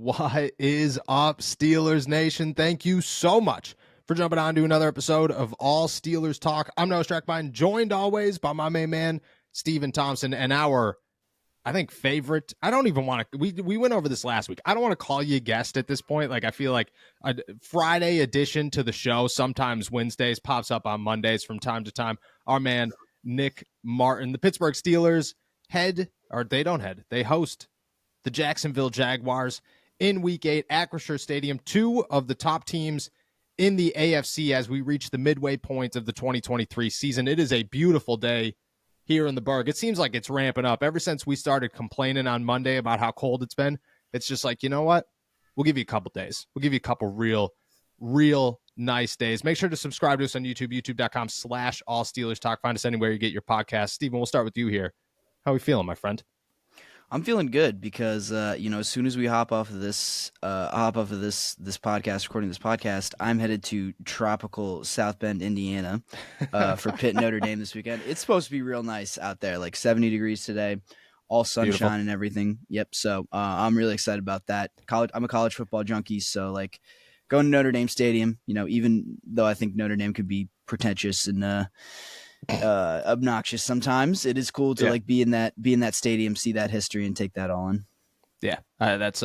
What is up, Steelers Nation? Thank you so much for jumping on to another episode of All Steelers Talk. I'm Noah Strackbine, joined always by my main man, Stephen Thompson, and our, I think, favorite. I don't even want to, we went over this last week. I don't want to call you a guest at this point. Like, I feel like a Friday addition to the show, sometimes Wednesdays, pops up on Mondays from time to time. Our man, Nick Martin, the Pittsburgh Steelers they host the Jacksonville Jaguars in Week 8 at Acrisure Stadium, two of the top teams in the AFC as we reach the midway point of the 2023 season. It is a beautiful day here in the Burgh. It seems like it's ramping up. Ever since we started complaining on Monday about how cold it's been, it's just like, you know what? We'll give you a couple days. We'll give you a couple real nice days. Make sure to subscribe to us on YouTube, youtube.com/All Steelers Talk. Find us anywhere you get your podcast. Steven, we'll start with you here. How are we feeling, my friend? I'm feeling good because as soon as we hop off of this podcast, recording this podcast, I'm headed to tropical South Bend, Indiana, for Pitt Notre Dame this weekend. It's supposed to be real nice out there, like 70 degrees today, all sunshine. Beautiful. And everything. Yep. So I'm really excited about that. I'm a college football junkie, so like going to Notre Dame Stadium, even though I think Notre Dame could be pretentious and obnoxious sometimes, it is cool to be in that stadium, see that history, and take that all in. Yeah, that's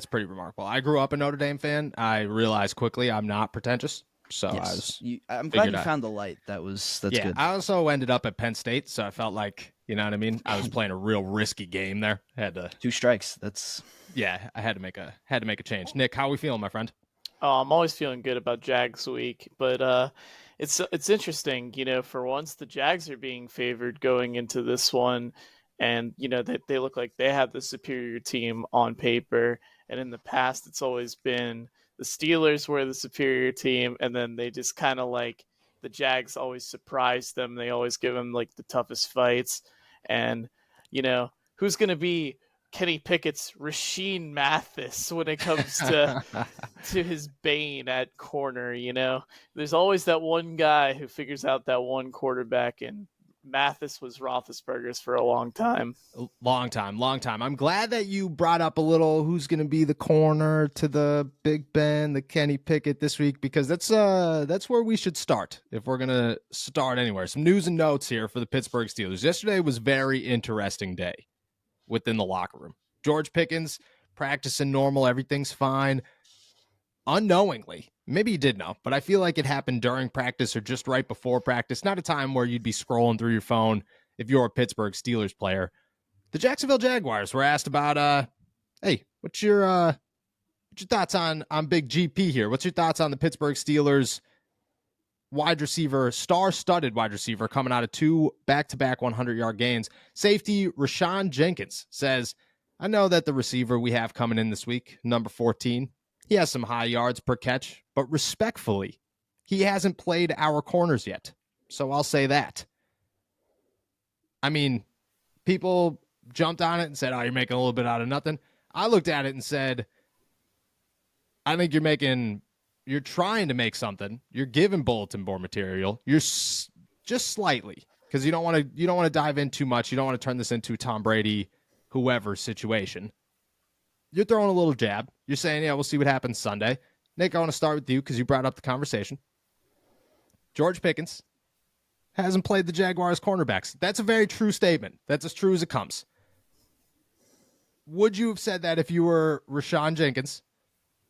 pretty remarkable. I grew up a Notre Dame fan. I realized quickly I'm not pretentious, so yes. I'm glad you found the light. That's good. I also ended up at Penn State, so I felt like, you know what I mean, I was playing a real risky game there. I had to 2 strikes. I had to make a change. Nick, how are we feeling, my friend? Oh, I'm always feeling good about Jags week, but it's interesting, for once the Jags are being favored going into this one, and they look like they have the superior team on paper, and in the past it's always been the Steelers were the superior team, and then they just kind of like the Jags always surprise them. They always give them like the toughest fights, and who's going to be Kenny Pickett's Rasheed Mathis when it comes to his bane at corner. There's always that one guy who figures out that one quarterback, and Mathis was Roethlisberger's for a long time. Long time. I'm glad that you brought up a little who's going to be the corner to the Big Ben, the Kenny Pickett this week, because that's where we should start if we're going to start anywhere. Some news and notes here for the Pittsburgh Steelers. Yesterday was a very interesting day within the locker room. George Pickens practicing normal, everything's fine. Unknowingly, maybe he did know, but I feel like it happened during practice or just right before practice. Not a time where you'd be scrolling through your phone if you're a Pittsburgh Steelers player. The Jacksonville Jaguars were asked about, hey, what's your thoughts on Big GP here? What's your thoughts on the Pittsburgh Steelers wide receiver, star-studded wide receiver, coming out of 2 back-to-back 100-yard gains? Safety Rashawn Jenkins says, I know that the receiver we have coming in this week, number 14, he has some high yards per catch, but respectfully, he hasn't played our corners yet. So I'll say that. I mean, people jumped on it and said, oh, you're making a little bit out of nothing. I looked at it and said, I think you're trying to make something. You're giving bulletin board material. You're just slightly, because you don't want to dive in too much. You don't want to turn this into Tom Brady, whoever situation. You're throwing a little jab. You're saying, yeah, we'll see what happens Sunday. Nick, I want to start with you because you brought up the conversation. George Pickens hasn't played the Jaguars cornerbacks. That's a very true statement. That's as true as it comes. Would you have said that if you were Rashawn Jenkins?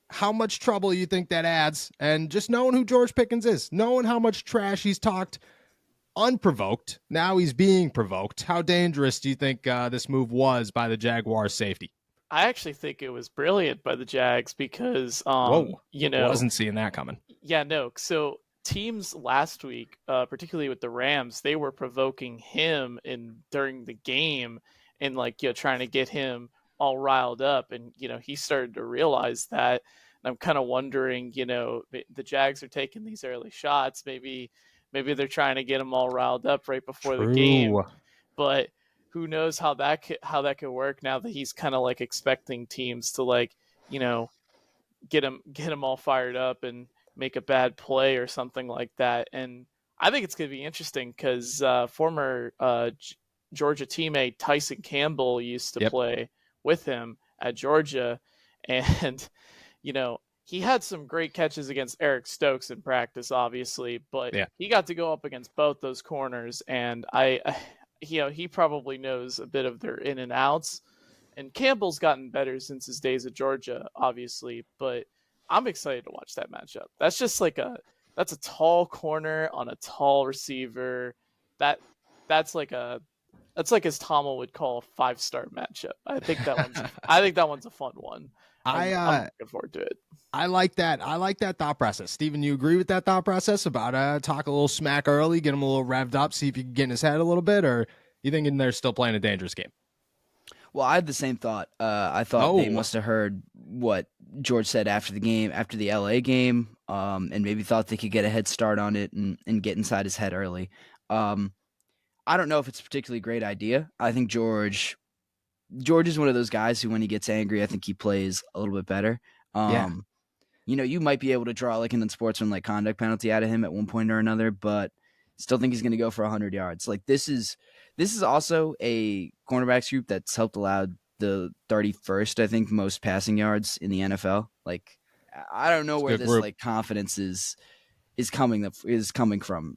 How much trouble you think that adds? And just knowing who George Pickens is, knowing how much trash he's talked unprovoked, now he's being provoked. How dangerous do you think this move was by the Jaguars safety? I actually think it was brilliant by the Jags because, wasn't seeing that coming. Yeah, no. So teams last week, particularly with the Rams, they were provoking him during the game and trying to get him all riled up. And, he started to realize that. And I'm kind of wondering, the Jags are taking these early shots. Maybe they're trying to get him all riled up right before the game. But who knows how that could work now that he's kind of expecting teams to get him all fired up and make a bad play or something like that. And I think it's going to be interesting because former Georgia teammate Tyson Campbell used to play with him at Georgia. And, he had some great catches against Eric Stokes in practice, obviously, but Yeah. he got to go up against both those corners, and he probably knows a bit of their in and outs. And Campbell's gotten better since his days at Georgia, obviously, but I'm excited to watch that matchup. That's just that's a tall corner on a tall receiver. That's like as Tomo would call a 5-star matchup. I think that one's a fun one. I'm looking forward to it. I like that. I like that thought process. Steven, you agree with that thought process about talk a little smack early, get him a little revved up, see if you can get in his head a little bit, or you thinking they're still playing a dangerous game? Well, I had the same thought. I thought they must have heard what George said after the game, after the LA game, and maybe thought they could get a head start on it and get inside his head early. I don't know if it's a particularly great idea. I think George is one of those guys who, when he gets angry, I think he plays a little bit better. You might be able to draw like an unsportsmanlike conduct penalty out of him at one point or another, but still think he's going to go for 100 yards. Like this is also a cornerbacks group that's helped allow the 31st, I think, most passing yards in the NFL. Like I don't know where this like confidence is coming from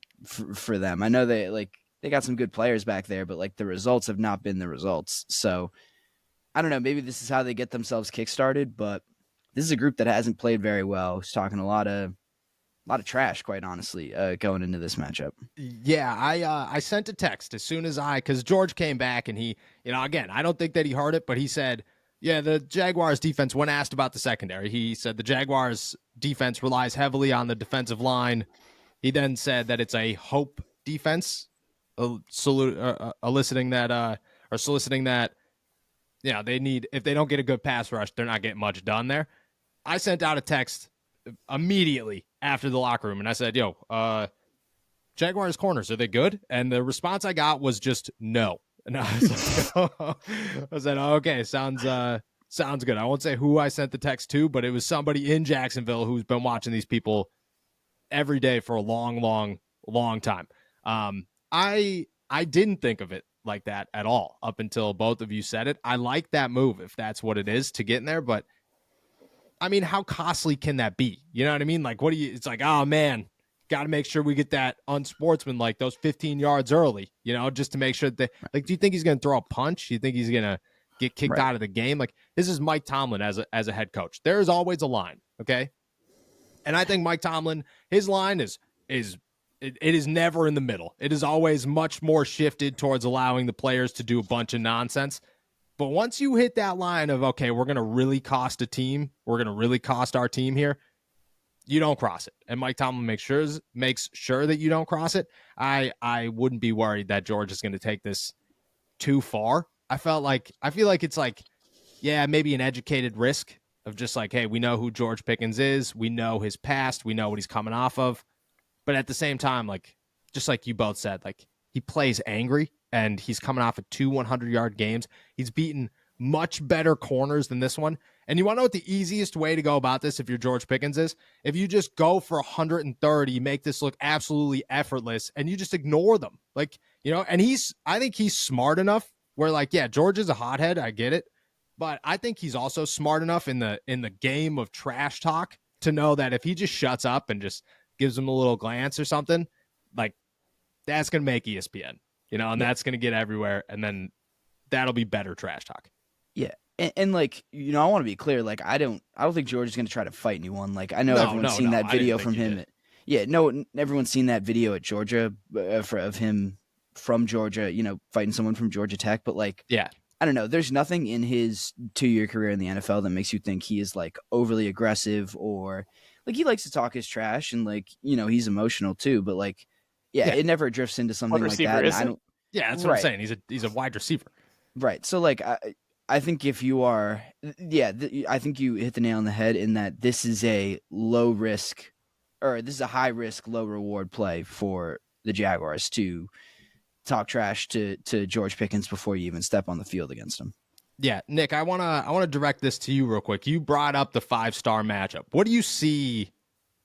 for them. I know they got some good players back there, but like the results have not been the results. So I don't know. Maybe this is how they get themselves kickstarted, but this is a group that hasn't played very well. He's talking a lot of trash, quite honestly, going into this matchup. Yeah, I sent a text as soon as because George came back and he, again, I don't think that he heard it, but he said, yeah, the Jaguars defense, when asked about the secondary, he said the Jaguars defense relies heavily on the defensive line. He then said that it's a hope defense, soliciting that, they need, if they don't get a good pass rush, they're not getting much done there. I sent out a text immediately after the locker room, and I said, Jaguars corners, are they good? And the response I got was just no. And I was like, I said, okay, sounds good. I won't say who I sent the text to, but it was somebody in Jacksonville who's been watching these people every day for a long, long, long time. I didn't think of it like that at all up until both of you said it. I like that move if that's what it is to get in there, but I mean, how costly can that be? You know what I mean? Like, it's like, oh man, got to make sure we get that unsportsmanlike, those 15 yards early, just to make sure that do you think he's going to throw a punch? Do you think he's going to get kicked out of the game? Like, this is Mike Tomlin as a head coach. There is always a line. Okay. And I think Mike Tomlin, his line it is never in the middle. It is always much more shifted towards allowing the players to do a bunch of nonsense. But once you hit that line of, okay, we're going to really cost a team, we're going to really cost our team here, you don't cross it. And Mike Tomlin makes sure that you don't cross it. I wouldn't be worried that George is going to take this too far. I feel like it's like, yeah, maybe an educated risk of just like, hey, we know who George Pickens is. We know his past. We know what he's coming off of. But at the same time, like, just like you both said, like, he plays angry. And he's coming off of 2 100-yard games. He's beaten much better corners than this one. And you want to know what the easiest way to go about this if you're George Pickens is? If you just go for 130, make this look absolutely effortless, and you just ignore them. Like, and I think he's smart enough where, like, yeah, George is a hothead. I get it. But I think he's also smart enough in the game of trash talk to know that if he just shuts up and just gives him a little glance or something, like, that's going to make ESPN. And that's going to get everywhere, and then that'll be better trash talk. Yeah, and like, I want to be clear. Like, I don't think George is going to try to fight anyone. Like, I know everyone's seen that video from him. Everyone's seen that video at Georgia of him from Georgia. Fighting someone from Georgia Tech. But like, yeah, I don't know. There's nothing in his 2-year career in the NFL that makes you think he is like overly aggressive or like he likes to talk his trash and like he's emotional too. But like. Yeah, it never drifts into something like that. That's what I'm saying. He's a wide receiver. Right. So, like, I think if you are, I think you hit the nail on the head in that this is a high risk, low reward play for the Jaguars to talk trash to George Pickens before you even step on the field against him. Yeah, Nick, I wanna direct this to you real quick. You brought up the 5-star matchup. What do you see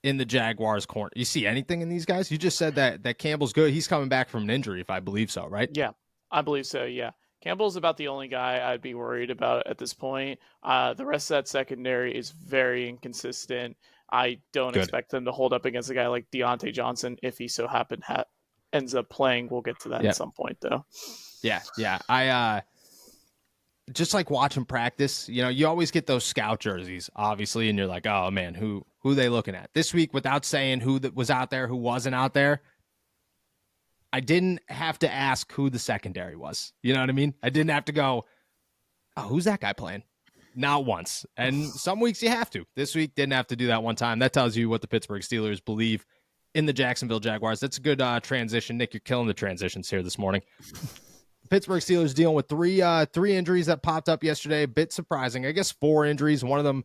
in the Jaguars corner? You see anything in these guys? You just said that Campbell's good. He's coming back from an injury, if I believe so, right? Yeah, I believe so. Yeah. Campbell's about the only guy I'd be worried about at this point. The rest of that secondary is very inconsistent. I don't Good. expect them to hold up against a guy like Deontay Johnson if he so ends up playing. We'll get to that at some point, though. Yeah. I just like watching practice. You always get those scout jerseys, obviously, and you're like, oh man, who are they looking at this week? Without saying who that was out there, who wasn't out there, I didn't have to ask who the secondary was. You know what I mean? I didn't have to go, oh, who's that guy playing? Not once. And some weeks you have to. This week didn't have to do that one time. That tells you what the Pittsburgh Steelers believe in the Jacksonville Jaguars. That's a good transition. Nick, you're killing the transitions here this morning. Pittsburgh Steelers dealing with three injuries that popped up yesterday. A bit surprising. I guess 4 injuries. One of them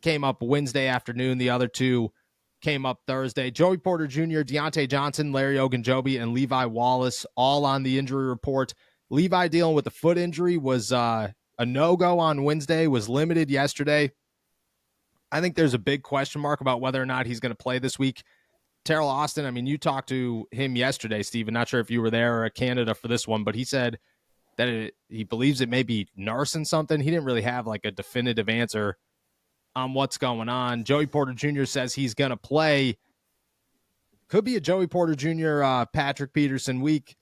came up Wednesday afternoon. The other 2 came up Thursday. Joey Porter Jr., Deontay Johnson, Larry Ogunjobi, and Levi Wallace all on the injury report. Levi dealing with the foot injury was a no-go on Wednesday, was limited yesterday. I think there's a big question mark about whether or not he's going to play this week. Terrell Austin, I mean, you talked to him yesterday, Steven. Not sure if you were there or at Canada for this one, but he said that he believes it may be nursing something. He didn't really have like a definitive answer on what's going on. Joey Porter Jr. says he's going to play. Could be a Joey Porter Jr., Patrick Peterson week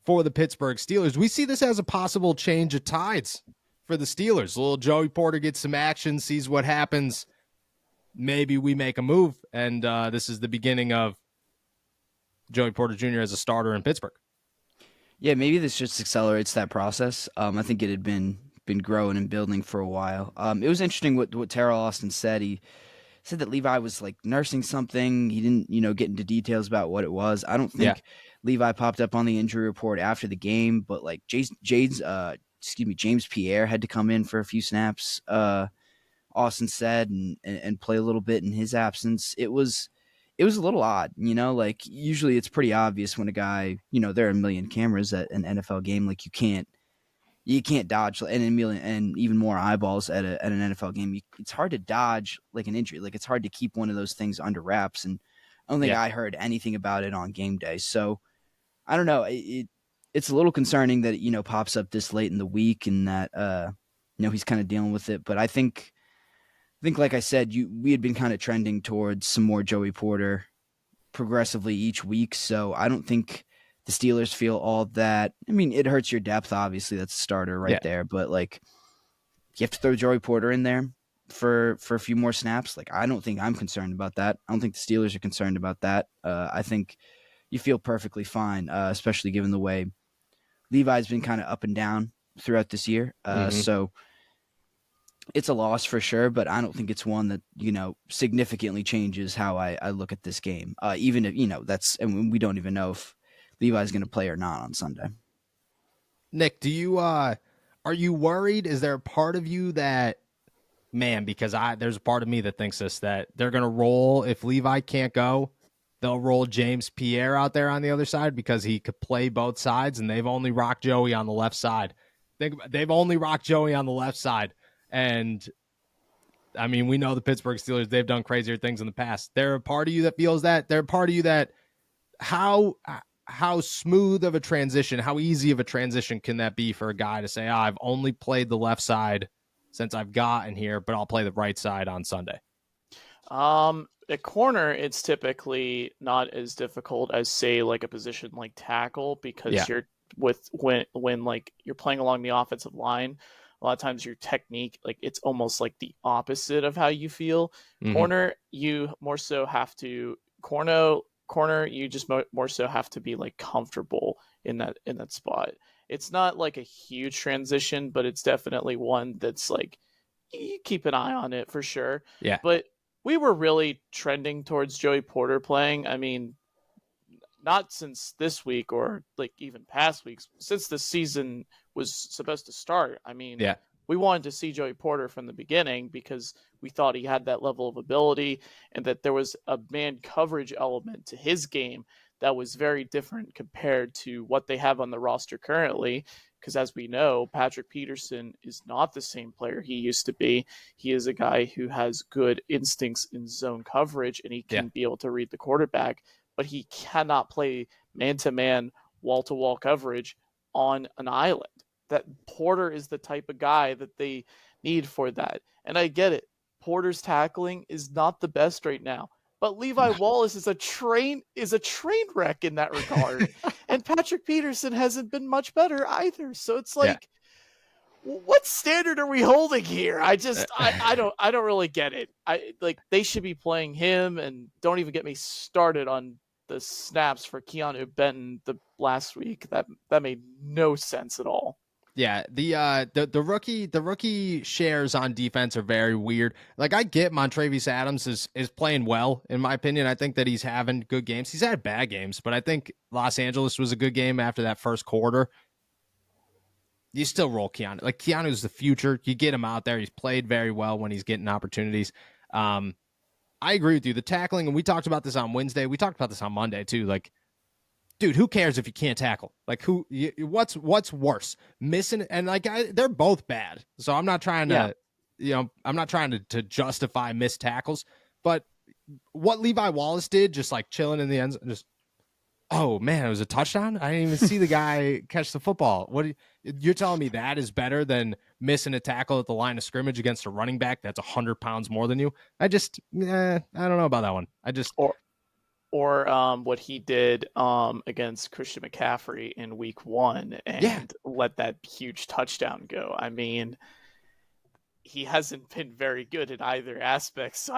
for the Pittsburgh Steelers. We see this as a possible change of tides for the Steelers. Little Joey Porter gets some action, sees what happens. Maybe we make a move, and this is the beginning of Joey Porter Jr. as a starter in Pittsburgh. Yeah, maybe this just accelerates that process. I think it had been growing and building for a while. It was interesting what Terrell Austin said. He said that Levi was like nursing something. He didn't, get into details about what it was. I don't think Levi popped up on the injury report after the game, but like James Pierre had to come in for a few snaps. Austin said and play a little bit in his absence. It was a little odd, like usually it's pretty obvious when a guy, there are a million cameras at an NFL game. Like you can't dodge and a million and even more eyeballs at an NFL game. It's hard to dodge like an injury. Like it's hard to keep one of those things under wraps. And I don't think I heard anything about it on game day. So I don't know. It's a little concerning that it, pops up this late in the week and that, he's kind of dealing with it. But I think, like I said, we had been kind of trending towards some more Joey Porter progressively each week. So I don't think the Steelers feel all that. I mean, it hurts your depth, obviously. That's a starter right there. But, like, you have to throw Joey Porter in there for a few more snaps. Like, I don't think I'm concerned about that. I don't think the Steelers are concerned about that. I think you feel perfectly fine, especially given the way Levi's been kind of up and down throughout this year. So it's a loss for sure, but I don't think it's one that, significantly changes how I look at this game. Even if, and we don't even know if Levi's going to play or not on Sunday. Nick, do you, are you worried? Is there a part of you that, man, because there's a part of me that thinks that they're going to roll, if Levi can't go, they'll roll James Pierre out there on the other side because he could play both sides, and they've only rocked Joey on the left side. They've only rocked Joey on the left side. And I mean, we know the Pittsburgh Steelers, they've done crazier things in the past. They're a part of you that feels that. They're a part of you that how smooth of a transition, how easy of a transition can that be for a guy to say, I've only played the left side since I've gotten here, but I'll play the right side on Sunday? At corner, it's typically not as difficult as, say, like a position like tackle, because you're when like you're playing along the offensive line, a lot of times your technique, like it's almost like the opposite of how you feel. Corner, you more so have to corner, you just more so have to be like comfortable in that spot. It's not like a huge transition, but it's definitely one that's like you keep an eye on it for sure. Yeah. But we were really trending towards Joey Porter playing. I mean, not since this week or like even past weeks, since the season was supposed to start. I mean, we wanted to see Joey Porter from the beginning because we thought he had that level of ability and that there was a man coverage element to his game that was very different compared to what they have on the roster currently. Because as we know, Patrick Peterson is not the same player he used to be. He is a guy who has good instincts in zone coverage and he can be able to read the quarterback, but he cannot play man-to-man, wall-to-wall coverage on an island. that Porter is the type of guy that they need for that. And I get it. Porter's tackling is not the best right now. But Levi Wallace is a train wreck in that regard. And Patrick Peterson hasn't been much better either. So it's like, what standard are we holding here? I don't really get it. They should be playing him, and don't even get me started on the snaps for Keanu Benton the last week. That made no sense at all. Yeah, the rookie shares on defense are very weird. Like, I get Montravius Adams is playing well, in my opinion. I think that he's having good games. He's had bad games, but I think Los Angeles was a good game after that first quarter. You still roll Keanu. Like, Keanu's the future. You get him out there. He's played very well when he's getting opportunities. I agree with you. The tackling, and we talked about this on Wednesday. We talked about this on Monday too. Like, dude, who cares if you can't tackle? Like, what's worse, missing? And like, they're both bad. So I'm not trying to, I'm not trying to justify missed tackles. But what Levi Wallace did, just like chilling in the end zone, just, oh man, it was a touchdown. I didn't even see the guy catch the football. You're telling me that is better than missing a tackle at the line of scrimmage against a running back that's 100 pounds more than you? I don't know about that one. Or what he did against Christian McCaffrey in week 1 and let that huge touchdown go. I mean, he hasn't been very good in either aspect. So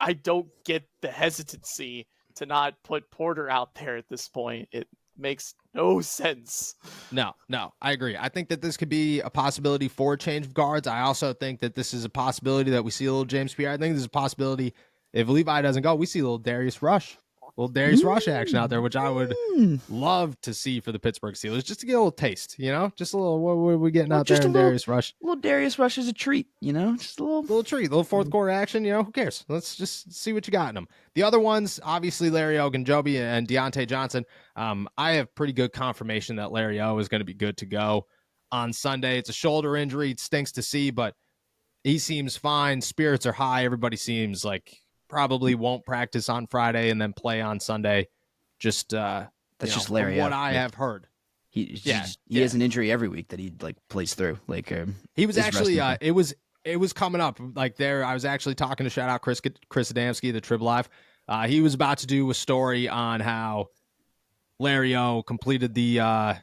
I don't get the hesitancy to not put Porter out there at this point. It makes no sense. No, I agree. I think that this could be a possibility for a change of guards. I also think that this is a possibility that we see a little James Pierre. I think there's a possibility if Levi doesn't go, we see a little Darius Rush action out there, which I would love to see for the Pittsburgh Steelers, just to get a little taste, just a little, what are we getting out there in Darius Rush? Little Darius Rush is a treat, just a little treat, little fourth quarter action, who cares? Let's just see what you got in them. The other ones, obviously Larry Ogunjobi and Deontay Johnson. I have pretty good confirmation that Larry O is going to be good to go on Sunday. It's a shoulder injury. It stinks to see, but he seems fine. Spirits are high. Everybody seems like probably won't practice on Friday and then play on Sunday. Just that's just Larry. What I have heard, he has an injury every week that he plays through. He was actually it was coming up there. I was actually talking to shout out Chris Adamski, the Trib Live. He was about to do a story on how Larry O completed the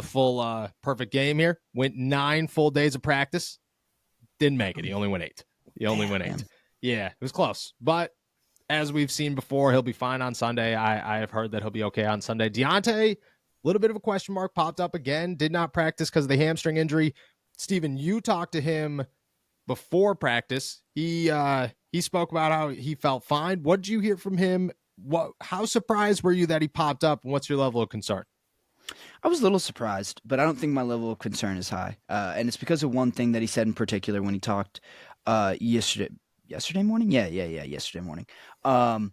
full perfect game here. Went 9 full days of practice, didn't make it. He only went 8. Yeah, it was close. But as we've seen before, he'll be fine on Sunday. I have heard that he'll be okay on Sunday. Deontay, a little bit of a question mark, popped up again. Did not practice because of the hamstring injury. Steven, you talked to him before practice. He spoke about how he felt fine. What did you hear from him? How surprised were you that he popped up, and what's your level of concern? I was a little surprised, but I don't think my level of concern is high. And it's because of one thing that he said in particular when he talked yesterday morning? Yeah, yesterday morning. But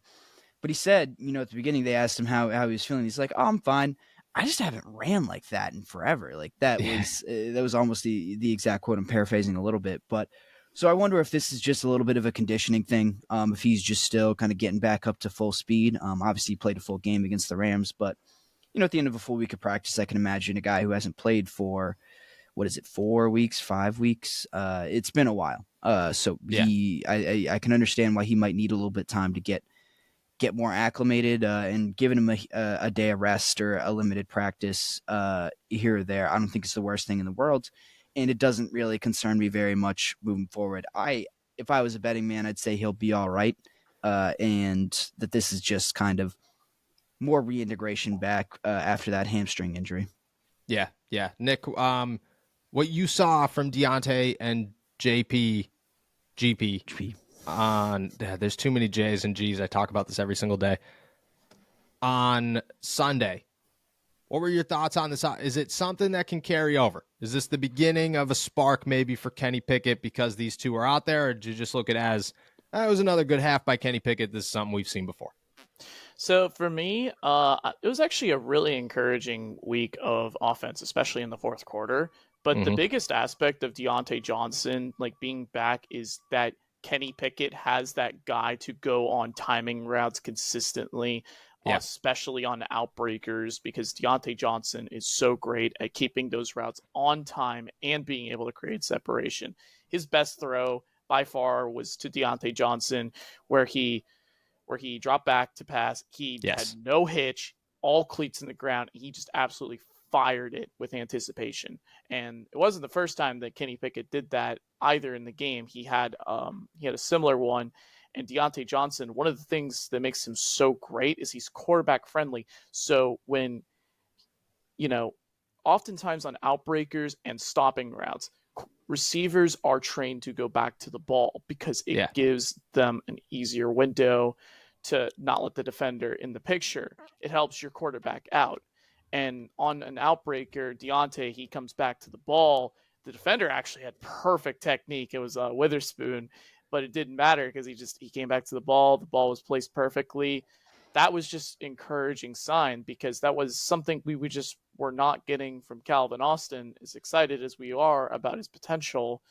he said, at the beginning they asked him how he was feeling. He's like, "Oh, I'm fine. I just haven't ran like that in forever." Like that was almost the exact quote. I'm paraphrasing a little bit, but so I wonder if this is just a little bit of a conditioning thing. If he's just still kind of getting back up to full speed. Obviously he played a full game against the Rams, but at the end of a full week of practice, I can imagine a guy who hasn't played for 4 weeks, 5 weeks. It's been a while. I can understand why he might need a little bit of time to get more acclimated, and giving him a day of rest or a limited practice here or there. I don't think it's the worst thing in the world, and it doesn't really concern me very much moving forward. If I was a betting man, I'd say he'll be all right, and that this is just kind of more reintegration back after that hamstring injury. Yeah. Nick, what you saw from Deontay and GP on there's too many J's and G's. I talk about this every single day. On Sunday, what were your thoughts on this? Is it something that can carry over? Is this the beginning of a spark maybe for Kenny Pickett because these two are out there, or did you just look at it as it was another good half by Kenny Pickett? This is something we've seen before. So for me, it was actually a really encouraging week of offense, especially in the fourth quarter. But the biggest aspect of Deontay Johnson being back is that Kenny Pickett has that guy to go on timing routes consistently. Yeah. especially on outbreakers, because Deontay Johnson is so great at keeping those routes on time and being able to create separation. His best throw by far was to Deontay Johnson, where he dropped back to pass. He had Yes. no hitch, all cleats in the ground. He just absolutely fired it with anticipation. And it wasn't the first time that Kenny Pickett did that either in the game. He had a similar one. And Deontay Johnson, one of the things that makes him so great is he's quarterback friendly. So when, oftentimes on outbreakers and stopping routes, receivers are trained to go back to the ball because it gives them an easier window to not let the defender in the picture. It helps your quarterback out. And on an outbreaker, Deontay, he comes back to the ball. The defender actually had perfect technique. It was Witherspoon, but it didn't matter because he came back to the ball. The ball was placed perfectly. That was just encouraging sign, because that was something we were not getting from Calvin Austin. As excited as we are about his potential,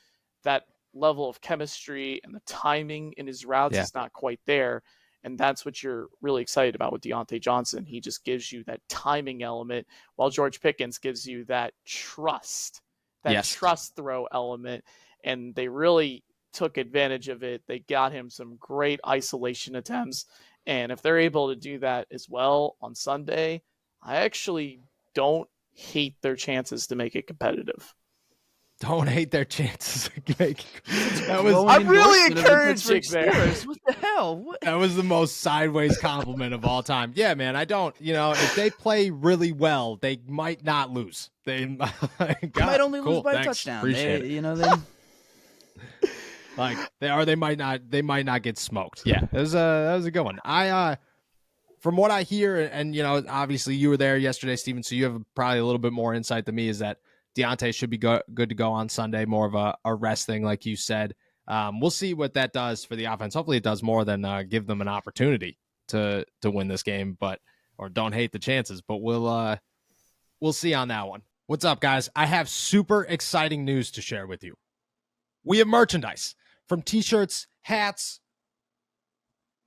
that level of chemistry and the timing in his routes is not quite there. And that's what you're really excited about with Deontay Johnson. He just gives you that timing element, while George Pickens gives you that trust throw element. And they really took advantage of it. They got him some great isolation attempts. And if they're able to do that as well on Sunday, I actually don't hate their chances to make it competitive. Don't hate their chances of making. I'm really encouraging there. What the hell? What? That was the most sideways compliment of all time. Yeah, man. I don't. If they play really well, they might not lose. They might only lose by a touchdown. Appreciate it. They might not. They might not get smoked. Yeah, that was a good one. From what I hear, and obviously you were there yesterday, Steven, so you have probably a little bit more insight than me. Is that Deontay should be good to go on Sunday, more of a rest thing, like you said. We'll see what that does for the offense. Hopefully it does more than give them an opportunity to win this game, or don't hate the chances. But we'll see on that one. What's up, guys? I have super exciting news to share with you. We have merchandise, from t-shirts, hats,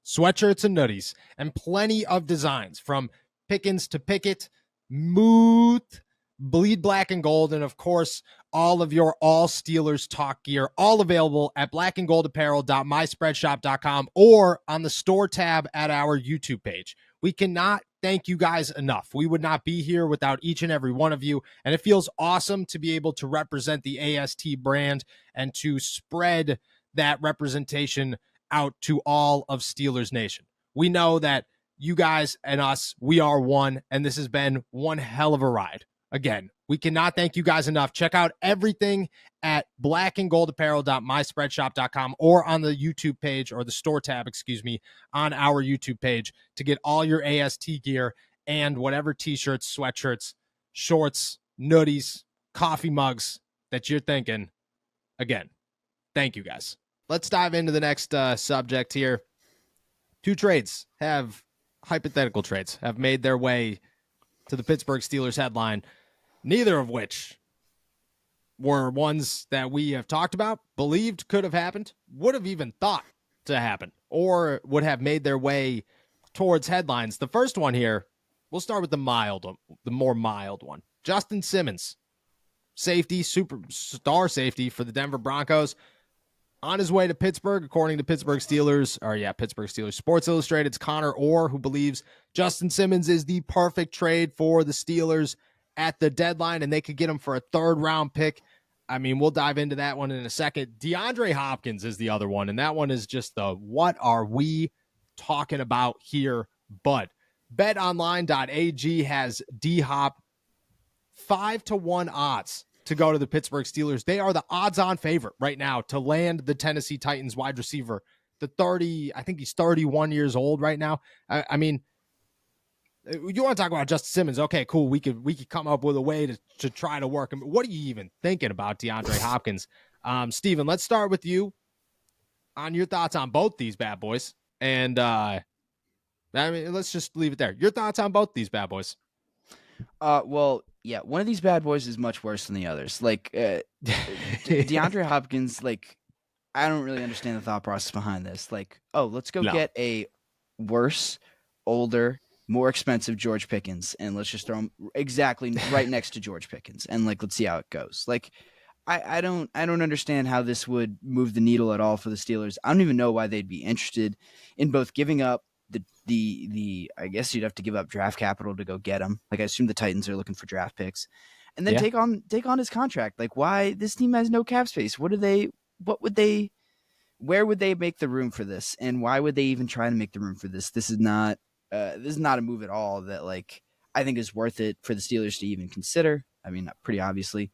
sweatshirts, and hoodies, and plenty of designs, from Pickens to Pickett, Muth, Bleed Black and Gold, and of course, all of your All Steelers talk gear, all available at blackandgoldapparel.myspreadshop.com or on the store tab at our YouTube page. We cannot thank you guys enough. We would not be here without each and every one of you, and it feels awesome to be able to represent the AST brand and to spread that representation out to all of Steelers Nation. We know that you guys and us, we are one, and this has been one hell of a ride. Again, we cannot thank you guys enough. Check out everything at blackandgoldapparel.myspreadshop.com or on the YouTube page, or the store tab, on our YouTube page, to get all your AST gear and whatever t-shirts, sweatshirts, shorts, nuddies, coffee mugs that you're thinking. Again, thank you guys. Let's dive into the next subject here. Hypothetical trades have made their way to the Pittsburgh Steelers headline, neither of which were ones that we have talked about, believed could have happened, would have even thought to happen, or would have made their way towards headlines. The first one here, we'll start with the more mild one. Justin Simmons, safety, superstar safety for the Denver Broncos, on his way to Pittsburgh, according to Pittsburgh Steelers Sports Illustrated's Connor Orr, who believes Justin Simmons is the perfect trade for the Steelers at the deadline, and they could get him for a third-round pick. I mean, we'll dive into that one in a second. DeAndre Hopkins is the other one, and that one is just what are we talking about here? But betonline.ag has D-Hop 5-1 odds to go to the Pittsburgh Steelers. They are the odds-on favorite right now to land the Tennessee Titans wide receiver. I think he's 31 years old right now. I mean, you want to talk about Justin Simmons? Okay, cool. We could come up with a way to try to work him. What are you even thinking about DeAndre Hopkins? Steven, let's start with you on your thoughts on both these bad boys. And let's just leave it there. Your thoughts on both these bad boys? Well, yeah, one of these bad boys is much worse than the others. DeAndre Hopkins, I don't really understand the thought process behind this. Let's go get a worse, older, more expensive George Pickens, and let's just throw him exactly right next to George Pickens, and like let's see how it goes. Like, I don't understand how this would move the needle at all for the Steelers. I don't even know why they'd be interested in both giving up the I guess you'd have to give up draft capital to go get him. Like I assume the Titans are looking for draft picks, and then take on his contract. Like why this team has no cap space? Where would they make the room for this, and why would they even try to make the room for this? This is not a move at all that like I think is worth it for the Steelers to even consider. I mean, pretty obviously.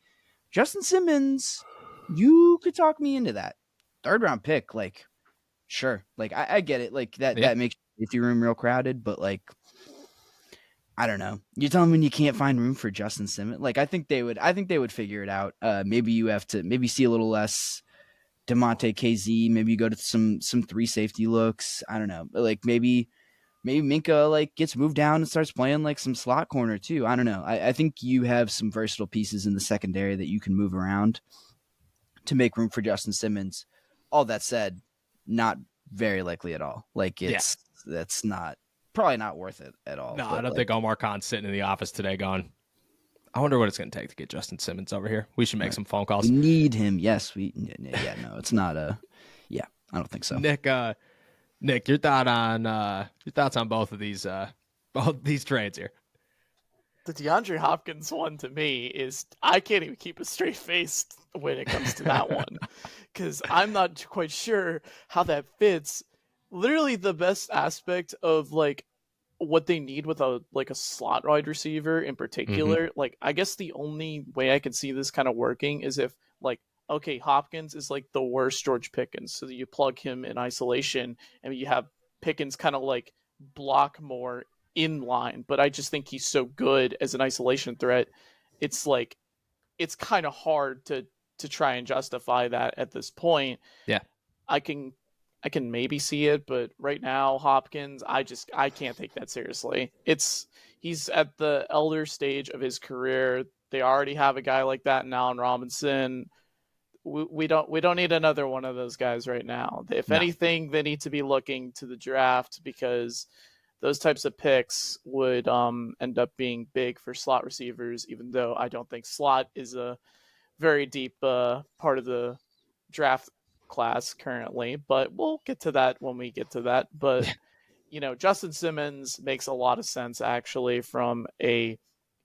Justin Simmons, you could talk me into that. 3rd round pick, like, sure. Like, I get it. Like, that makes the safety room real crowded, but, like, I don't know. You're telling me you can't find room for Justin Simmons? Like, I think they would figure it out. Maybe you have to see a little less DeMonte KZ. Maybe you go to some 3 safety looks. I don't know. But, like, maybe Minka like gets moved down and starts playing like some slot corner too. I don't know. I think you have some versatile pieces in the secondary that you can move around to make room for Justin Simmons. All that said, not very likely at all. Like that's probably not worth it at all. No, I don't think Omar Khan's sitting in the office today going, I wonder what it's going to take to get Justin Simmons over here. We should make some phone calls. We need him. Yes, no, it's not I don't think so. Nick, your thoughts on both these trades here? The DeAndre Hopkins one to me is I can't even keep a straight face when it comes to that one because I'm not quite sure how that fits. Literally, the best aspect of like what they need with a slot wide receiver in particular. Mm-hmm. Like, I guess the only way I can see this kind of working is if like. Okay, Hopkins is like the worst George Pickens, so that you plug him in isolation and you have Pickens kind of like block more in line. But I just think he's so good as an isolation threat. It's like it's kind of hard to try and justify that at this point. Yeah, I can maybe see it, but right now Hopkins, I can't take that seriously. He's at the elder stage of his career. They already have a guy like that in Allen Robinson. We don't need another one of those guys right now. If anything, they need to be looking to the draft because those types of picks would end up being big for slot receivers, even though I don't think slot is a very deep part of the draft class currently. But we'll get to that when we get to that. But, Justin Simmons makes a lot of sense, actually, from a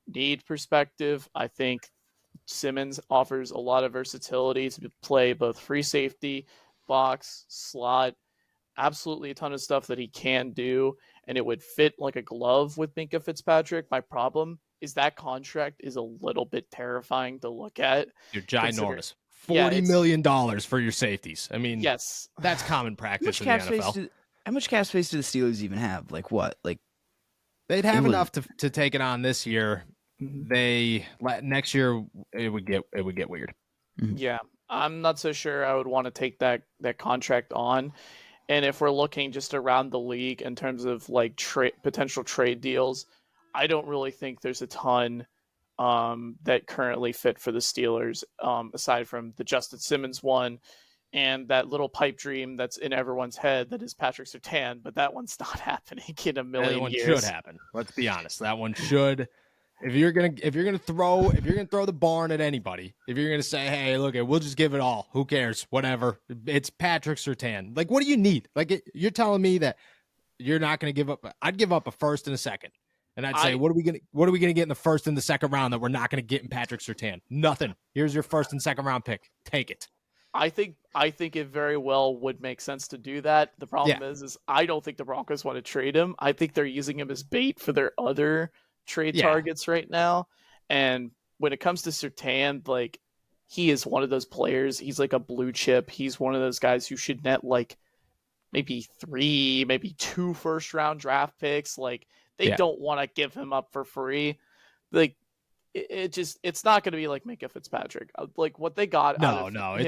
need perspective. I think Simmons offers a lot of versatility to play both free safety, box, slot, absolutely a ton of stuff that he can do, and it would fit like a glove with Minkah Fitzpatrick. My problem is that contract is a little bit terrifying to look at. You're ginormous. $40 million for your safeties. I mean, yes, that's common practice in the NFL. How much cap space do the Steelers even have? Like what? Like they'd have enough to take it on this year. Next year it would get weird. Yeah, I'm not so sure I would want to take that contract on. And if we're looking just around the league in terms of like potential trade deals, I don't really think there's a ton that currently fit for the Steelers, aside from the Justin Simmons one and that little pipe dream that's in everyone's head that is Patrick Surtain, but that one's not happening in a million years. That one should happen. Let's be honest. That one should. If you're gonna throw the barn at anybody, if you're gonna say, hey, look, we'll just give it all. Who cares? Whatever. It's Patrick Surtain. Like, what do you need? Like, you're telling me that you're not gonna give up? I'd give up a first and a second, and I'd say, what are we gonna get in the first and the second round that we're not gonna get in Patrick Surtain? Nothing. Here's your first and second round pick. Take it. I think it very well would make sense to do that. The problem is I don't think the Broncos want to trade him. I think they're using him as bait for their other trade targets right now. And when it comes to Surtain, like, he is one of those players. He's like a blue chip. He's one of those guys who should net like maybe 3, maybe 2 first round draft picks. Like, they don't want to give him up for free. Like, it's not going to be like Minkah Fitzpatrick. Like, what they got out of him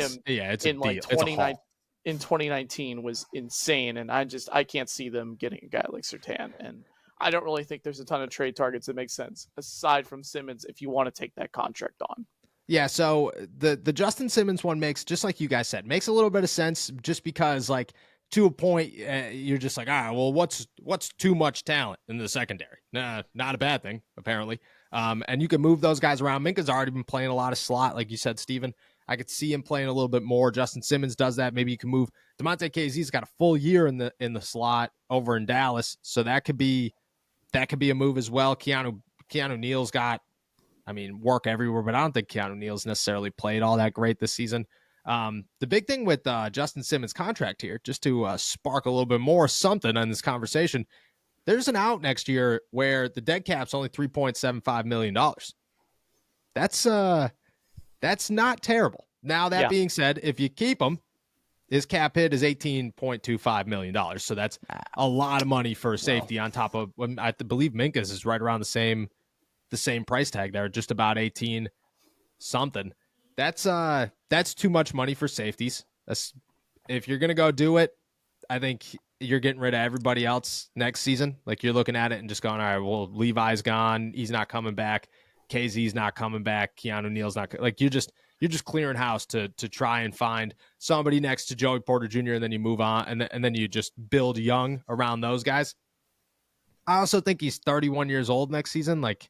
in 2019 was insane. And I can't see them getting a guy like Surtain. And I don't really think there's a ton of trade targets that make sense aside from Simmons if you want to take that contract on. Yeah, so the Justin Simmons one makes, just like you guys said, makes a little bit of sense just because, like, to a point, you're just like, all right, well, what's too much talent in the secondary? Nah, not a bad thing, apparently. And you can move those guys around. Minka's already been playing a lot of slot, like you said, Steven. I could see him playing a little bit more. Justin Simmons does that. Maybe you can move. Demonte KZ's got a full year in the slot over in Dallas, so that could be a move as well. Keanu Neal's got, work everywhere, but I don't think Keanu Neal's necessarily played all that great this season. The big thing with Justin Simmons' contract here, just to spark a little bit more something on this conversation, there's an out next year where the dead cap's only $3.75 million. That's not terrible. Now, that being said, if you keep him, his cap hit is $18.25 million. So that's a lot of money for a safety on top of, I believe Minka's is right around the same price tag there, just about 18 something. That's too much money for safeties. If you're going to go do it, I think you're getting rid of everybody else next season. Like, you're looking at it and just going, all right, well, Levi's gone. He's not coming back. KZ's not coming back. Keanu Neal's not. Like, you're just clearing house to try and find somebody next to Joey Porter Jr. and then you move on and then you just build young around those guys. I also think he's 31 years old next season. Like,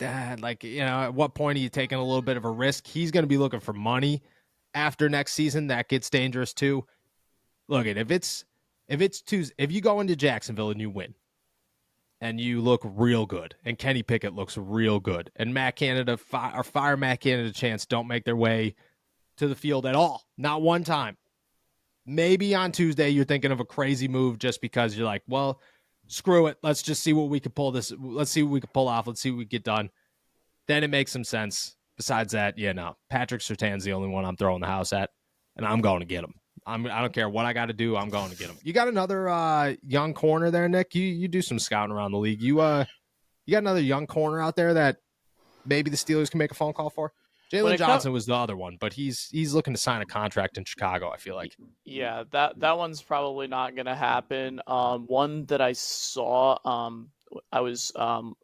at what point are you taking a little bit of a risk? He's going to be looking for money after next season. That gets dangerous too. Look, if you go into Jacksonville and you win and you look real good and Kenny Pickett looks real good and Matt Canada fire Matt Canada chance don't make their way to the field at all, not one time. Maybe on Tuesday you're thinking of a crazy move just because you're like, well, screw it. Let's just see what we could pull this. Let's see what we could pull off. Let's see what we get done. Then it makes some sense. Besides that, Patrick Surtain's the only one I'm throwing the house at, and I'm going to get him. I don't care what I got to do. I'm going to get him. You got another young corner there, Nick. You do some scouting around the league. You got another young corner out there that maybe the Steelers can make a phone call for? Jalen Johnson was the other one, but he's looking to sign a contract in Chicago, I feel like. Yeah, that one's probably not going to happen. One that I saw, I was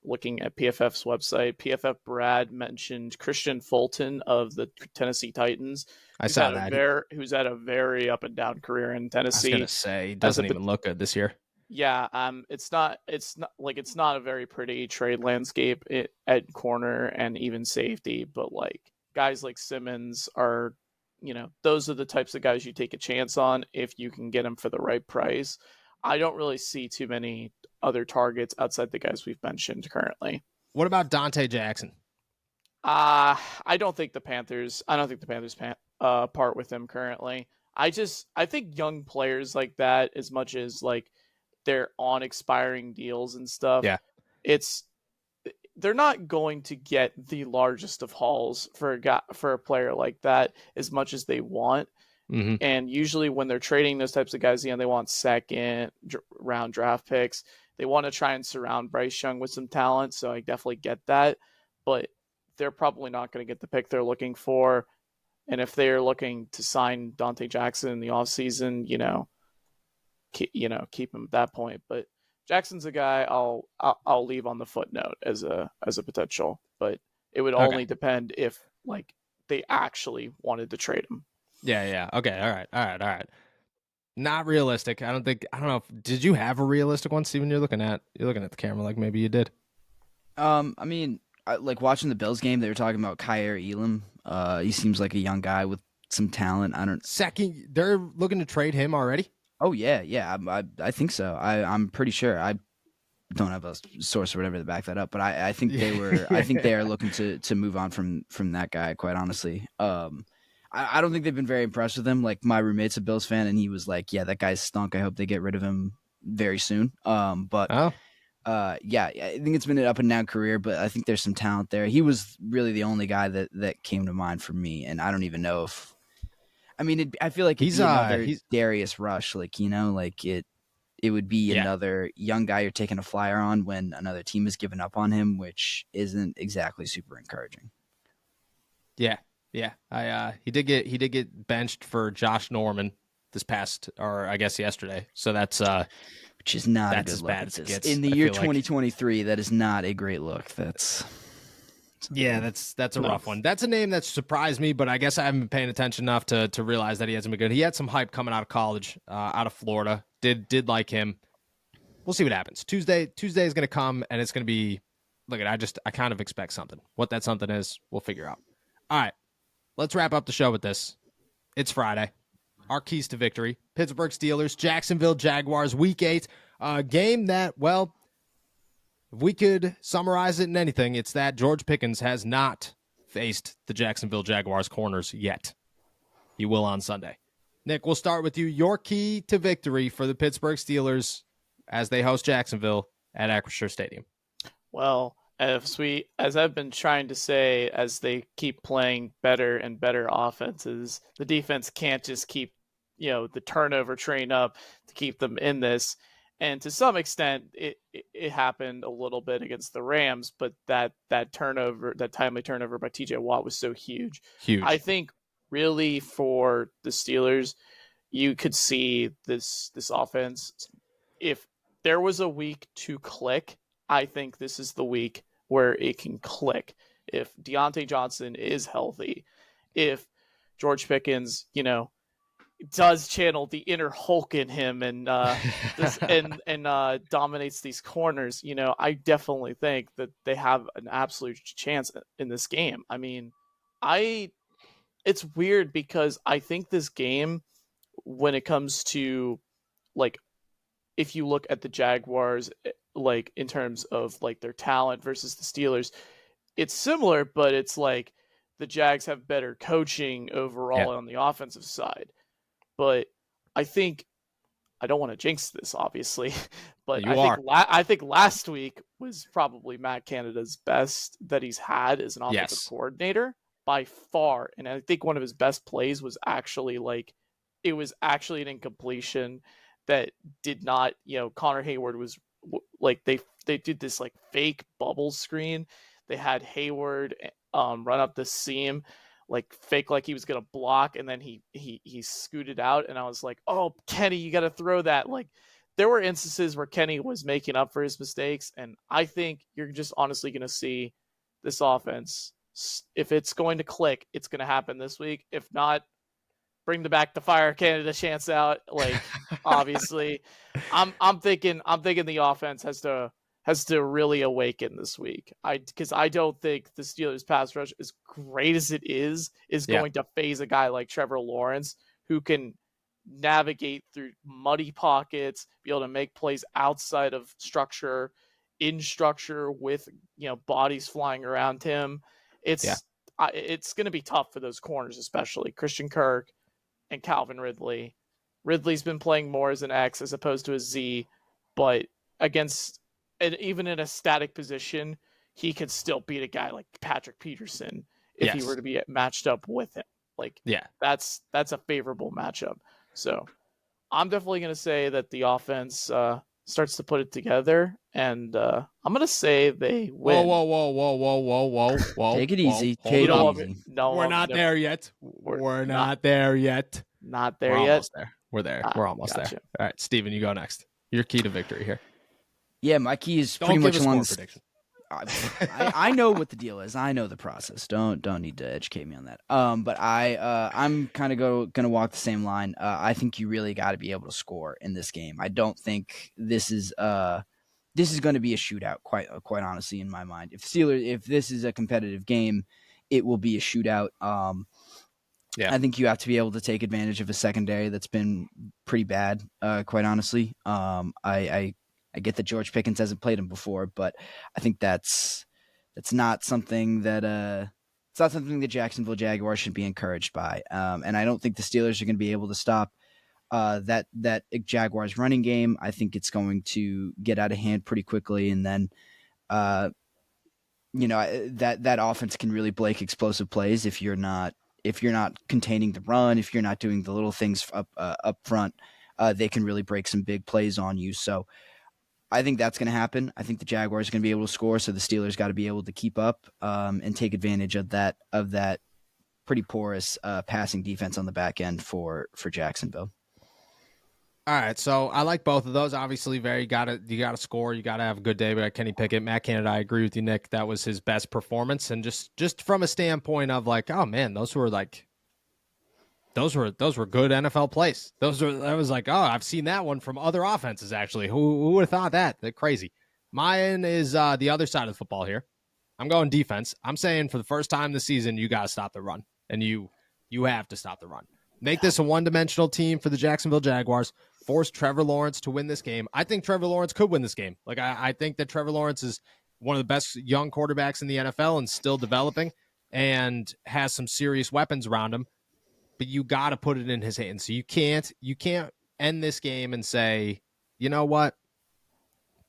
looking at PFF's website. PFF Brad mentioned Christian Fulton of the Tennessee Titans. I saw that. Who's had a very up and down career in Tennessee. I was going to say, he doesn't even look good this year. Yeah, it's not a very pretty trade landscape at corner and even safety, but like guys like Simmons are, those are the types of guys you take a chance on if you can get them for the right price. I don't really see too many other targets outside the guys we've mentioned currently. What about Dante Jackson? I don't think the Panthers part with him currently. I think young players like that, as much as like they're on expiring deals and stuff, they're not going to get the largest of hauls for a player like that as much as they want. Mm-hmm. And usually when they're trading those types of guys, they want second round draft picks. They want to try and surround Bryce Young with some talent. So I definitely get that, but they're probably not going to get the pick they're looking for. And if they're looking to sign Dante Jackson in the offseason, keep him at that point. But Jackson's a guy I'll leave on the footnote as a potential, but it would only depend if like they actually wanted to trade him. Yeah. Okay. All right. Not realistic. I don't know. Did you have a realistic one, Steven? You're looking at the camera like maybe you did. Like watching the Bills game, they were talking about Kyer Elam. He seems like a young guy with some talent. Second, they're looking to trade him already. Oh yeah. I think so. I'm pretty sure. I don't have a source or whatever to back that up, but I think they were. I think they are looking to move on from that guy. Quite honestly, I don't think they've been very impressed with him. Like, my roommate's a Bills fan, and he was like, "Yeah, that guy stunk. I hope they get rid of him very soon." I think it's been an up and down career, but I think there's some talent there. He was really the only guy that came to mind for me, and I don't even know if. I feel like he's another Darius Rush, it would be another young guy you're taking a flyer on when another team has given up on him, which isn't exactly super encouraging. Yeah. He did get benched for Josh Norman yesterday. So that's which is not a good as look. Bad as it gets. In the year 2023, that is not a great look. That's Yeah, that's a rough one. That's a name that surprised me, but I guess I haven't been paying attention enough to realize that he hasn't been good. He had some hype coming out of college, out of Florida. Did like him. We'll see what happens. Tuesday is going to come, and it's going to be. Look, I kind of expect something. What that something is, we'll figure out. All right, let's wrap up the show with this. It's Friday. Our keys to victory: Pittsburgh Steelers, Jacksonville Jaguars, Week 8. Game that, well, if we could summarize it in anything, it's that George Pickens has not faced the Jacksonville Jaguars corners yet. He will on Sunday. Nick, we'll start with you. Your key to victory for the Pittsburgh Steelers as they host Jacksonville at Acrisure Stadium. Well, as I've been trying to say, as they keep playing better and better offenses, the defense can't just keep, the turnover train up to keep them in this. And to some extent, it happened a little bit against the Rams, but that timely turnover by TJ Watt was so huge. Huge. I think really for the Steelers, you could see this offense. If there was a week to click, I think this is the week where it can click. If Deontay Johnson is healthy, if George Pickens, does channel the inner Hulk in him and dominates these corners, I definitely think that they have an absolute chance in this game. I mean, it's weird because I think this game, when it comes to, like, if you look at the Jaguars, like in terms of like their talent versus the Steelers, it's similar, but it's like the Jags have better coaching overall on the offensive side. But I think, I don't want to jinx this, obviously, but I think last week was probably Matt Canada's best that he's had as an offensive coordinator by far. And I think one of his best plays was actually it was actually an incompletion that did not, Connor Hayward was like, they did this like fake bubble screen. They had Hayward run up the seam, like fake, like he was going to block. And then he scooted out. And I was like, oh, Kenny, you got to throw that. Like, there were instances where Kenny was making up for his mistakes. And I think you're just honestly going to see this offense. If it's going to click, it's going to happen this week. If not, bring the back the fire Canada chance out. Like, obviously I'm thinking the offense has to really awaken this week. Because I don't think the Steelers pass rush, as great as it is going to phase a guy like Trevor Lawrence, who can navigate through muddy pockets, be able to make plays outside of structure, in structure with, bodies flying around him. It's going to be tough for those corners, especially Christian Kirk and Calvin Ridley. Ridley's been playing more as an X as opposed to a Z, but even in a static position, he could still beat a guy like Patrick Peterson if he were to be matched up with him. Like, that's a favorable matchup. So I'm definitely going to say that the offense starts to put it together, and I'm going to say they win. Whoa. Take it easy. No, we're not there yet. We're not there yet. Not there yet. We're there. We're almost there. All right, Steven, you go next. Your key to victory here. Yeah, my key is pretty much along prediction. I know what the deal is. I know the process. Don't need to educate me on that. But I'm kind of gonna walk the same line. I think you really got to be able to score in this game. I don't think this is going to be a shootout. Quite honestly, in my mind, if this is a competitive game, it will be a shootout. I think you have to be able to take advantage of a secondary that's been pretty bad. Quite honestly, I get that George Pickens hasn't played him before, but I think that's not something that it's not something the Jacksonville Jaguars should be encouraged by. And I don't think the Steelers are going to be able to stop that Jaguars running game. I think it's going to get out of hand pretty quickly, and then that offense can really break explosive plays if you're not containing the run, if you're not doing the little things up front. They can really break some big plays on you. So I think that's going to happen. I think the Jaguars are going to be able to score, so the Steelers got to be able to keep up and take advantage of that pretty porous passing defense on the back end for Jacksonville. All right, so I like both of those. Obviously, you gotta score, you gotta have a good day. But Kenny Pickett, Matt Canada, I agree with you, Nick. That was his best performance, and just from a standpoint of like, oh man, those were good NFL plays. I was like, oh, I've seen that one from other offenses. Actually, who would have thought that? They're crazy. Mine is the other side of the football here. I'm going defense. I'm saying for the first time this season, you got to stop the run, and you have to stop the run. Make this a one-dimensional team for the Jacksonville Jaguars. Force Trevor Lawrence to win this game. I think Trevor Lawrence could win this game. Like I think that Trevor Lawrence is one of the best young quarterbacks in the NFL and still developing, and has some serious weapons around him. But you got to put it in his hands. So you can't end this game and say, you know what,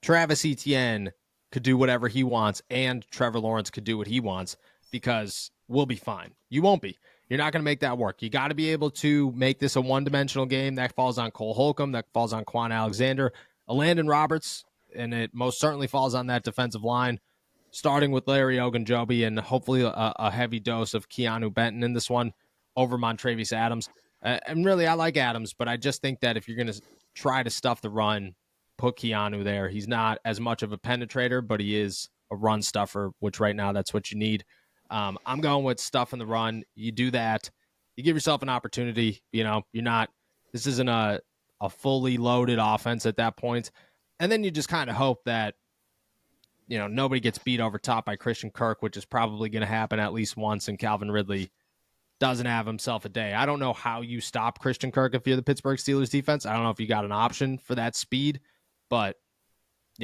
Travis Etienne could do whatever he wants and Trevor Lawrence could do what he wants, because we'll be fine. You won't be. You're not going to make that work. You got to be able to make this a one-dimensional game. That falls on Cole Holcomb. That falls on Quan Alexander, Landon Roberts, and it most certainly falls on that defensive line, starting with Larry Ogunjobi and hopefully a heavy dose of Keanu Benton in this one over Montravius Adams. And really, I like Adams, but I just think that if you're going to try to stuff the run, put Keanu there. He's not as much of a penetrator, but he is a run stuffer, which right now that's what you need. I'm going with stuff in the run. You do that, you give yourself an opportunity. You're not. This isn't a fully loaded offense at that point, and then you just kind of hope that nobody gets beat over top by Christian Kirk, which is probably going to happen at least once, and Calvin Ridley doesn't have himself a day. I don't know how you stop Christian Kirk if you're the Pittsburgh Steelers defense. I don't know if you got an option for that speed, but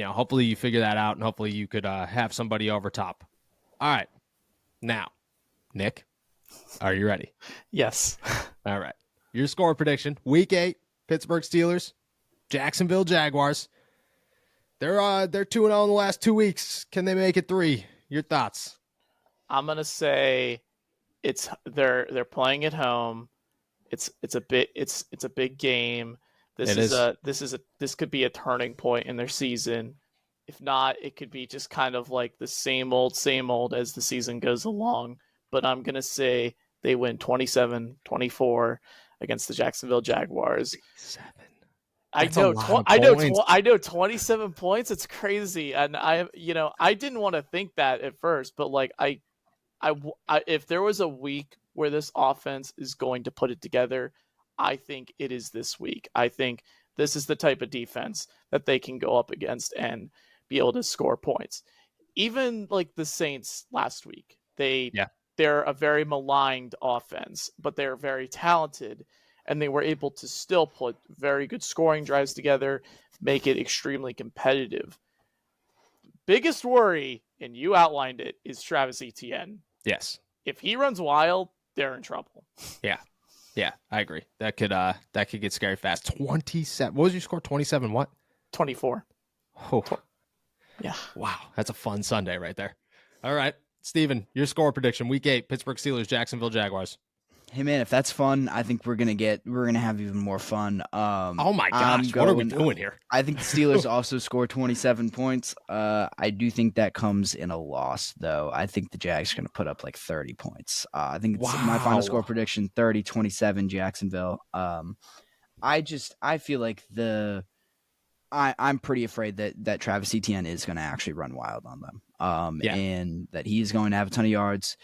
hopefully you figure that out, and hopefully you could have somebody over top. All right. Now, Nick, are you ready? Yes. All right. Your score prediction: Week 8, Pittsburgh Steelers, Jacksonville Jaguars. They're 2-0 in the last 2 weeks. Can they make it 3? Your thoughts? I'm gonna say they're playing at home. It's a big game. This could be a turning point in their season. If not, it could be just kind of like the same old as the season goes along. But I'm going to say they win 27-24 against the Jacksonville Jaguars. 7. I know 27 points. It's crazy. And I didn't want to think that at first, but like I if there was a week where this offense is going to put it together, I think it is this week. I think this is the type of defense that they can go up against and be able to score points. Even like the Saints last week, they're a very maligned offense, but they're very talented, and they were able to still put very good scoring drives together, make it extremely competitive. Biggest worry, and you outlined it, is Travis Etienne. Yes. If he runs wild, they're in trouble. Yeah, I agree. That could get scary fast. 27. What was your score? 27 what? 24. Oh. Yeah. Wow. That's a fun Sunday right there. All right. Steven, your score prediction: Week 8, Pittsburgh Steelers, Jacksonville Jaguars. Hey man, if that's fun, I think we're gonna have even more fun. Oh my gosh, what are we doing here? I think the Steelers also score 27 points. I do think that comes in a loss, though. I think the Jags are gonna put up like 30 points. I think it's my final score prediction: 30-27 Jacksonville. I feel like I'm pretty afraid that Travis Etienne is going to actually run wild on them. And that he's going to have a ton of yards.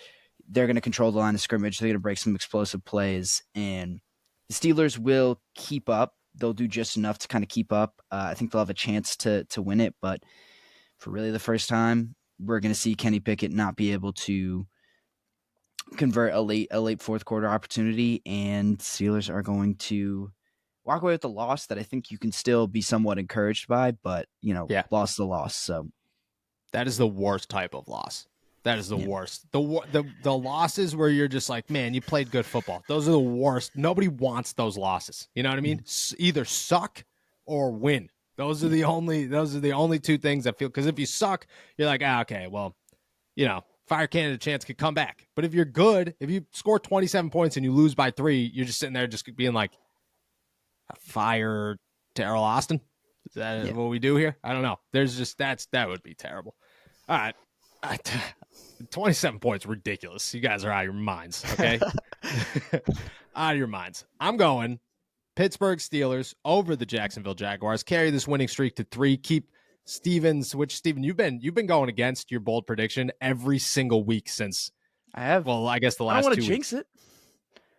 They're going to control the line of scrimmage. They're going to break some explosive plays, and the Steelers will keep up. They'll do just enough to kind of keep up. I think they'll have a chance to win it, but for really the first time, we're going to see Kenny Pickett not be able to convert a late fourth quarter opportunity, and Steelers are going to walk away with a loss that I think you can still be somewhat encouraged by, but loss is a loss. So that is the worst type of loss. That is the worst. The losses where you're just like, man, you played good football. Those are the worst. Nobody wants those losses. You know what I mean? Either suck or win. Those are the only two things I feel. Because if you suck, you're like, okay, well, fire candidate chance could come back. But if you're good, if you score 27 points and you lose by 3, you're just sitting there just being like, fire Terrell Austin. Is that what we do here? I don't know. There's just that would be terrible. All right. 27 points, ridiculous. You guys are out of your minds, okay? Out of your minds. I'm going Pittsburgh Steelers over the Jacksonville Jaguars. Carry this winning streak to 3. Keep Stevens, which Steven, you've been going against your bold prediction every single week since. I have. Well, I guess the I last don't want 2 to weeks. jinx it.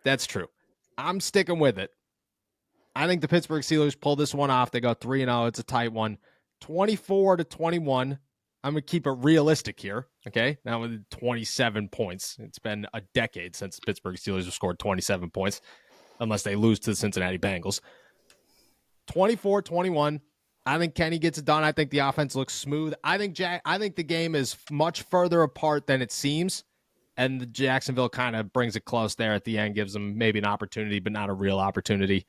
That's true. I'm sticking with it. I think the Pittsburgh Steelers pull this one off. They go 3-0. It's a tight one. 24-21. I'm going to keep it realistic here. Okay. Now with 27 points. It's been a decade since the Pittsburgh Steelers have scored 27 points, unless they lose to the Cincinnati Bengals. 24-21. I think Kenny gets it done. I think the offense looks smooth. I think the game is much further apart than it seems. And the Jacksonville kind of brings it close there at the end, gives them maybe an opportunity, but not a real opportunity.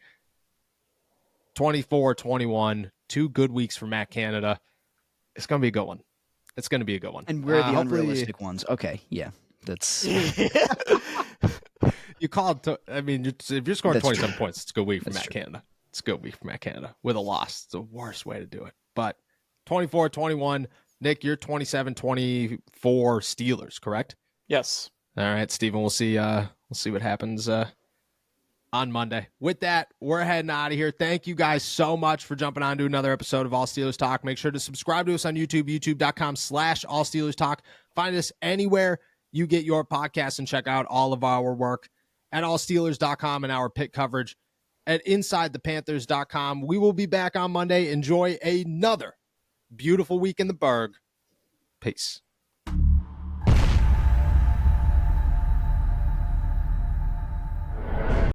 24-21. 2 good weeks for Matt Canada. It's going to be a good one. It's going to be a good one. And we're the unrealistic ones. Okay, yeah. That's you called. I mean, if you're scoring That's 27 true. points, it's a good week for That's Matt true. Canada. It's a good week for Matt Canada with a loss. It's the worst way to do it. But 24-21. Nick, you're 27-24 Steelers, correct? Yes. All right, Steven, we'll see what happens on Monday. With that, we're heading out of here. Thank you guys so much for jumping on to another episode of All Steelers Talk. Make sure to subscribe to us on YouTube, youtube.com/All Steelers Talk. Find us anywhere you get your podcasts and check out all of our work at allsteelers.com and our pit coverage at InsideThePanthers.com. We will be back on Monday. Enjoy another beautiful week in the Berg. Peace.